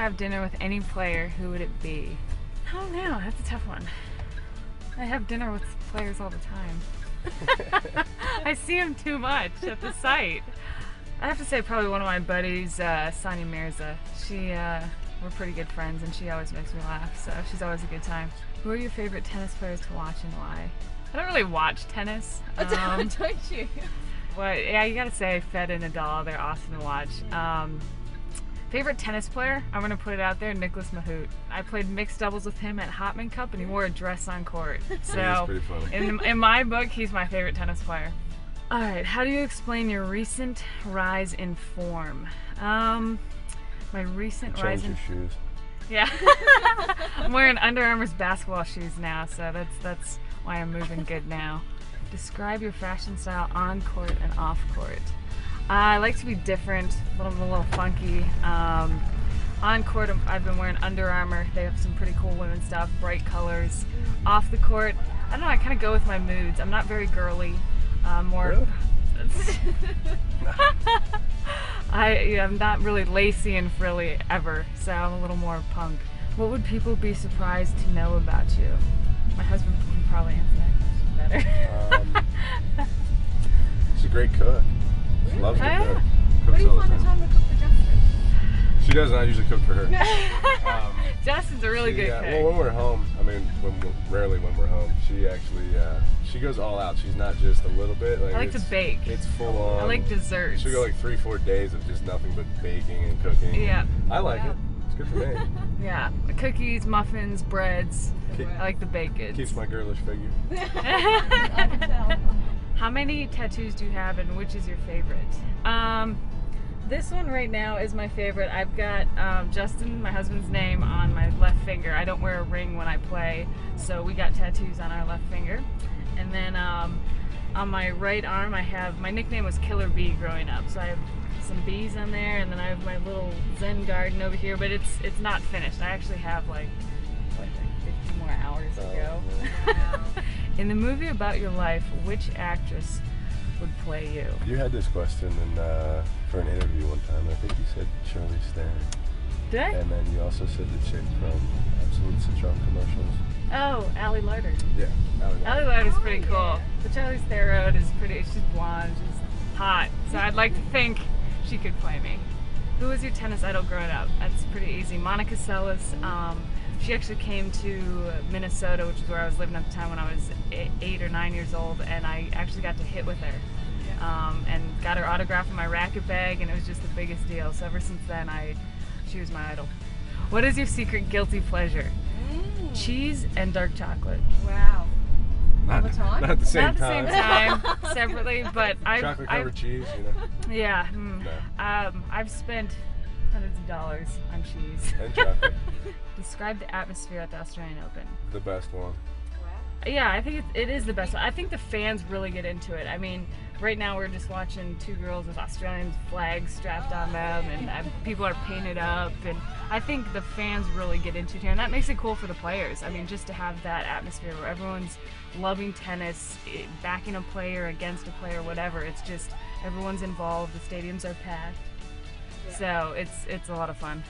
have dinner with any player, who would it be? Oh no, that's a tough one. I have dinner with players all the time. I see them too much at the site. I have to say probably one of my buddies, Sonia Mirza. We're pretty good friends and she always makes me laugh, so she's always a good time. Who are your favorite tennis players to watch and why? I don't really watch tennis. Don't you? But yeah, you gotta say Fed and Nadal, they're awesome to watch. Favorite tennis player? I'm gonna put it out there, Nicholas Mahut. I played mixed doubles with him at Hopman Cup and he wore a dress on court. So pretty funny. in my book, he's my favorite tennis player. All right, how do you explain your recent rise in form? My recent rise in... Change your shoes. Yeah. I'm wearing Under Armour's basketball shoes now, so that's why I'm moving good now. Describe your fashion style on court and off court. I like to be different, a little funky. On court, I've been wearing Under Armour. They have some pretty cool women's stuff, bright colors. Off the court, I don't know, I kind of go with my moods. I'm not very girly. More. Really? I'm not really lacy and frilly ever, so I'm a little more punk. What would people be surprised to know about you? My husband can probably answer that question better. She's a great cook. She loves to cook. What Cooks do you all the find the time to cook for Justin? She doesn't. I usually cook for her. Justin's a really good cook. Well, when we're home, I mean, rarely when we're home, she actually she goes all out. She's not just a little bit. Like, I like to bake. It's full on. I like desserts. She'll go like 3-4 days of just nothing but baking and cooking. Yeah. I like it. It's good for me. Yeah, cookies, muffins, breads. I like the baked goods. Keeps my girlish figure. I can tell. How many tattoos do you have and which is your favorite? This one right now is my favorite. I've got Justin, my husband's name, on my left finger. I don't wear a ring when I play, so we got tattoos on our left finger. And then on my right arm, I have, my nickname was Killer Bee growing up, so I have some bees on there, and then I have my little Zen garden over here, but it's not finished. I actually have like 50 more hours to go. Wow. In the movie about your life, which actress would play you? You had this question for an interview one time. I think you said Charlize Theron. Did I? And then you also said the chick from Absolute Citron commercials. Oh, Allie Larder. Yeah, Allie Larder's pretty Oh, cool. yeah. But Charlize Theron is pretty, she's blonde, she's hot. So I'd like to think she could play me. Who was your tennis idol growing up? That's pretty easy. Monica Seles. She actually came to Minnesota, which is where I was living at the time when I was 8 or 9 years old, and I actually got to hit with her. And got her autograph in my racket bag, and it was just the biggest deal. So ever since then, she was my idol. What is your secret guilty pleasure? Cheese and dark chocolate. Wow. Not, All the time? Not at the same Not at the time. same time, separately, but Chocolate covered cheese, you know. Yeah. No. I've spent hundreds of dollars on cheese. And chocolate. Describe the atmosphere at the Australian Open. The best one. Yeah, I think it is the best one. I think the fans really get into it. I mean, right now we're just watching two girls with Australian flags strapped on them, and people are painted up, and I think the fans really get into it here, and that makes it cool for the players. I mean, just to have that atmosphere where everyone's loving tennis, backing a player against a player, whatever. It's just everyone's involved. The stadiums are packed, so it's a lot of fun.